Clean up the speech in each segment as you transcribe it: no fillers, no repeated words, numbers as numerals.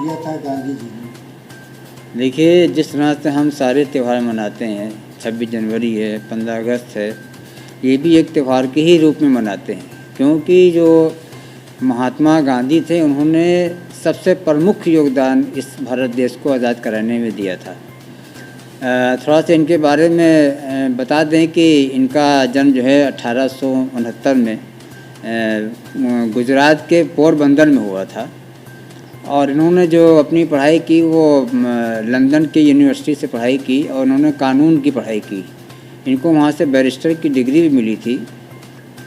दिया था गांधी जी ने? देखिए, जिस तरह से हम सारे त्यौहार मनाते हैं, 26 जनवरी है, 15 अगस्त है, ये भी एक त्यौहार के ही रूप में मनाते हैं, क्योंकि जो महात्मा गांधी थे उन्होंने सबसे प्रमुख योगदान इस भारत देश को आज़ाद कराने में दिया था। थोड़ा सा इनके बारे में बता दें कि इनका जन्म जो है 1869 में गुजरात के पोरबंदर में हुआ था, और इन्होंने जो अपनी पढ़ाई की वो लंदन के यूनिवर्सिटी से पढ़ाई की, और उन्होंने कानून की पढ़ाई की। इनको वहाँ से बैरिस्टर की डिग्री भी मिली थी,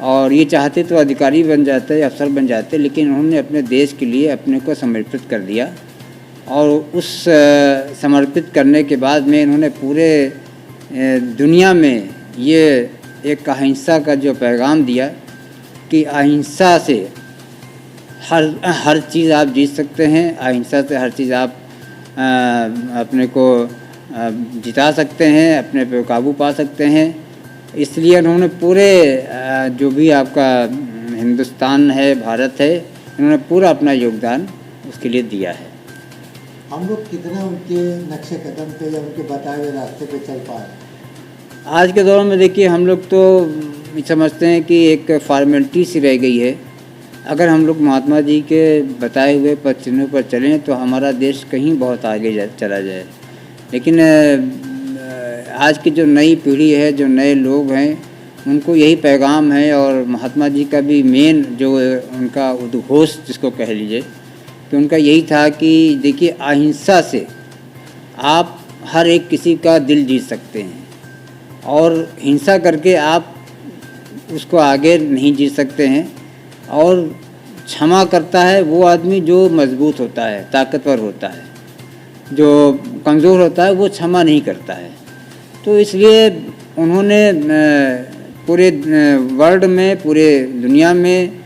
और ये चाहते तो अधिकारी बन जाते, अफसर बन जाते, लेकिन उन्होंने अपने देश के लिए अपने को समर्पित कर दिया। और उस समर्पित करने के बाद में इन्होंने पूरे दुनिया में ये एक अहिंसा का जो पैगाम दिया कि अहिंसा से हर चीज़ आप जीत सकते हैं, अहिंसा से हर चीज़ आप अपने को जिता सकते हैं, अपने पे काबू पा सकते हैं। इसलिए उन्होंने पूरे जो भी आपका हिंदुस्तान है, भारत है, इन्होंने पूरा अपना योगदान उसके लिए दिया है। हम लोग कितना उनके नक्शे कदम पे या उनके बताए हुए रास्ते पे चल पा रहे हैं? आज के दौर में देखिए, हम लोग तो समझते हैं कि एक फॉर्मेलिटी सी रह गई है। अगर हम लोग महात्मा जी के बताए हुए पथ चिन्हों पर चलें तो हमारा देश कहीं बहुत आगे चला जाए। लेकिन आज की जो नई पीढ़ी है, जो नए लोग हैं, उनको यही पैगाम है, और महात्मा जी का भी मेन जो उनका उद्घोष जिसको कह लीजिए, कि उनका यही था कि देखिए, अहिंसा से आप हर एक किसी का दिल जीत सकते हैं, और हिंसा करके आप उसको आगे नहीं जीत सकते हैं। और क्षमा करता है वो आदमी जो मजबूत होता है, ताकतवर होता है। जो कमज़ोर होता है वो क्षमा नहीं करता है। तो इसलिए उन्होंने पूरे वर्ल्ड में, पूरे दुनिया में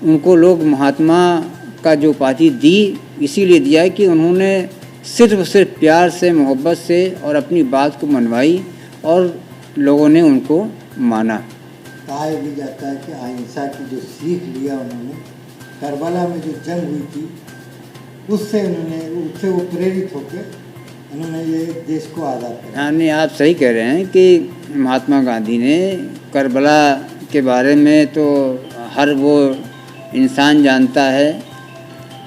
उनको लोग महात्मा का जो उपाधि दी, इसीलिए दिया कि उन्होंने सिर्फ प्यार से, मोहब्बत से और अपनी बात को मनवाई, और लोगों ने उनको माना। कहा भी जाता है कि अहिंसा की जो सीख लिया उन्होंने, करबला में जो जंग हुई थी, उससे वो प्रेरित होकर उन्होंने ये देश को आज़ाद किया। हाँ, नहीं, आप सही कह रहे हैं कि महात्मा गांधी ने करबला के बारे में तो हर वो इंसान जानता है,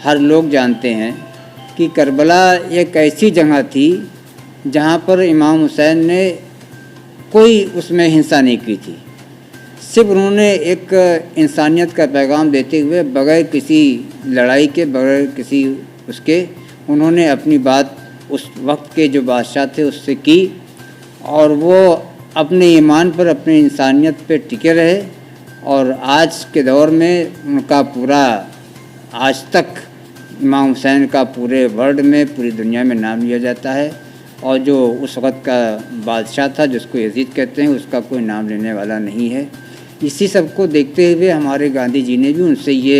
हर लोग जानते हैं कि करबला एक ऐसी जगह थी जहाँ पर इमाम हुसैन ने कोई उसमें हिंसा नहीं की थी। सिर्फ उन्होंने एक इंसानियत का पैगाम देते हुए, बगैर किसी लड़ाई के, बगैर किसी उसके, उन्होंने अपनी बात उस वक्त के जो बादशाह थे उससे की, और वो अपने ईमान पर, अपने इंसानियत पे टिके रहे। और आज के दौर में उनका पूरा, आज तक इमाम हुसैन का पूरे वर्ल्ड में, पूरी दुनिया में नाम लिया जाता है, और जो उस वक्त का बादशाह था जिसको यजीद कहते हैं, उसका कोई नाम लेने वाला नहीं है। इसी सब को देखते हुए हमारे गांधी जी ने भी उनसे ये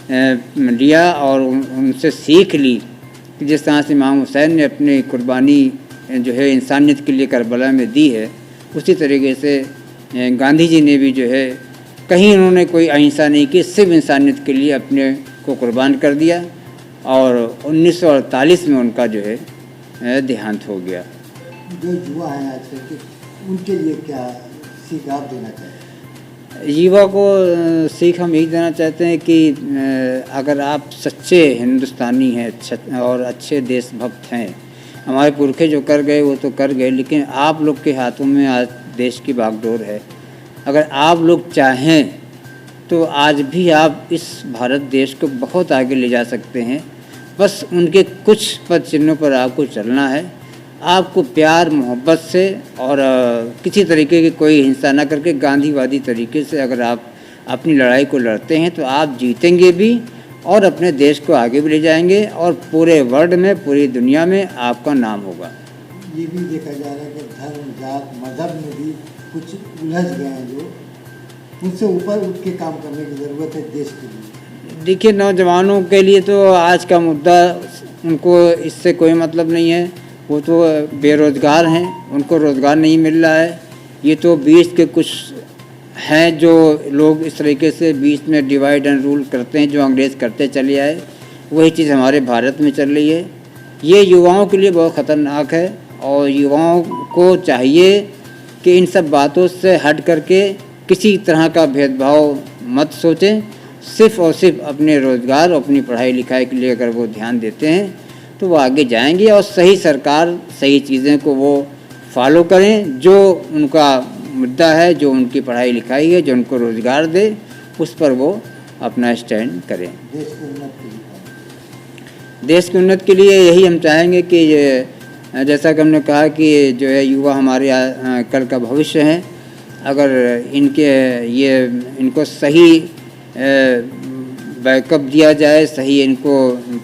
लिया और उनसे सीख ली कि जिस तरह से इमाम हुसैन ने अपनी कुर्बानी जो है इंसानियत के लिए करबला में दी है, उसी तरीके से गांधी जी ने भी जो है, कहीं उन्होंने कोई अहिंसा नहीं की, सिर्फ इंसानियत के लिए अपने को कुर्बान कर दिया। और 1948 में उनका जो है देहांत हो गया। जो युवा हैं आजकल के, उनके लिए क्या सीख आप देना चाहते हैं? युवा को सीख हम यही देना चाहते हैं कि अगर आप सच्चे हिंदुस्तानी हैं और अच्छे देशभक्त हैं, हमारे पुरखे जो कर गए वो तो कर गए, लेकिन आप लोग के हाथों में आज देश की बागडोर है। अगर आप लोग चाहें तो आज भी आप इस भारत देश को बहुत आगे ले जा सकते हैं। बस उनके कुछ पद चिन्हों पर आपको चलना है। आपको प्यार मोहब्बत से और किसी तरीके की कोई हिंसा ना करके, गांधीवादी तरीके से अगर आप अपनी लड़ाई को लड़ते हैं तो आप जीतेंगे भी और अपने देश को आगे भी ले जाएंगे, और पूरे वर्ल्ड में, पूरी दुनिया में आपका नाम होगा। ये भी देखा जा रहा है कि धर्म, जात, मज़हब में भी कुछ उलझ गए हैं, जो उनसे ऊपर उठ के काम करने की ज़रूरत है देश के लिए। देखिए, नौजवानों के लिए तो आज का मुद्दा, उनको इससे कोई मतलब नहीं है। वो तो बेरोज़गार हैं, उनको रोज़गार नहीं मिल रहा है। ये तो बीच के कुछ हैं जो लोग इस तरीके से बीच में डिवाइड एंड रूल करते हैं, जो अंग्रेज़ करते चले आए। वही चीज़ हमारे भारत में चल रही है। ये युवाओं के लिए बहुत ख़तरनाक है और युवाओं को चाहिए कि इन सब बातों से हट करके किसी तरह का भेदभाव मत सोचें। सिर्फ़ और सिर्फ अपने रोज़गार और अपनी पढ़ाई लिखाई के लिए अगर वो ध्यान देते हैं तो वो आगे जाएंगे और सही सरकार सही चीज़ें को वो फॉलो करें। जो उनका मुद्दा है, जो उनकी पढ़ाई लिखाई है, जो उनको रोज़गार दे, उस पर वो अपना स्टैंड करें। देश की उन्नति के लिए यही हम चाहेंगे कि जैसा कि हमने कहा कि जो है युवा हमारे कल का भविष्य है। अगर इनको सही बैकअप दिया जाए, सही इनको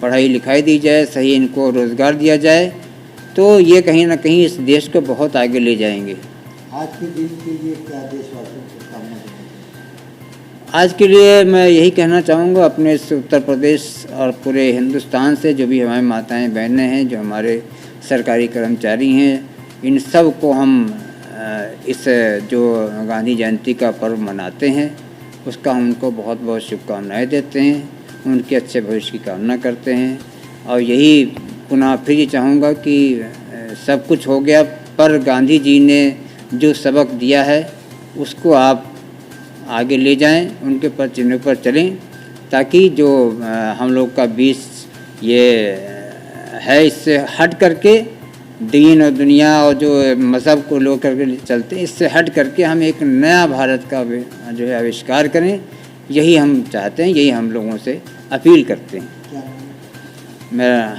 पढ़ाई लिखाई दी जाए, सही इनको रोज़गार दिया जाए तो ये कहीं ना कहीं इस देश को बहुत आगे ले जाएंगे। आज के दिन के लिए क्या देशवासियों को कामना करना? आज के लिए मैं यही कहना चाहूँगा अपने इस उत्तर प्रदेश और पूरे हिंदुस्तान से जो भी हमारी माताएं बहनें हैं, जो हमारे सरकारी कर्मचारी हैं, इन सब को हम इस जो गांधी जयंती का पर्व मनाते हैं उसका हम उनको बहुत बहुत शुभकामनाएं देते हैं, उनके अच्छे भविष्य की कामना करते हैं। और यही पुनः फिर ये चाहूँगा कि सब कुछ हो गया पर गांधी जी ने जो सबक दिया है उसको आप आगे ले जाएं, उनके पर चिन्ह पर चलें ताकि जो हम लोग का बीच ये है इससे हट करके दीन और दुनिया और जो मज़हब को लोग करके चलते हैं, इससे हट करके हम एक नया भारत का जो है आविष्कार करें। यही हम चाहते हैं, यही हम लोगों से अपील करते हैं। क्या मैं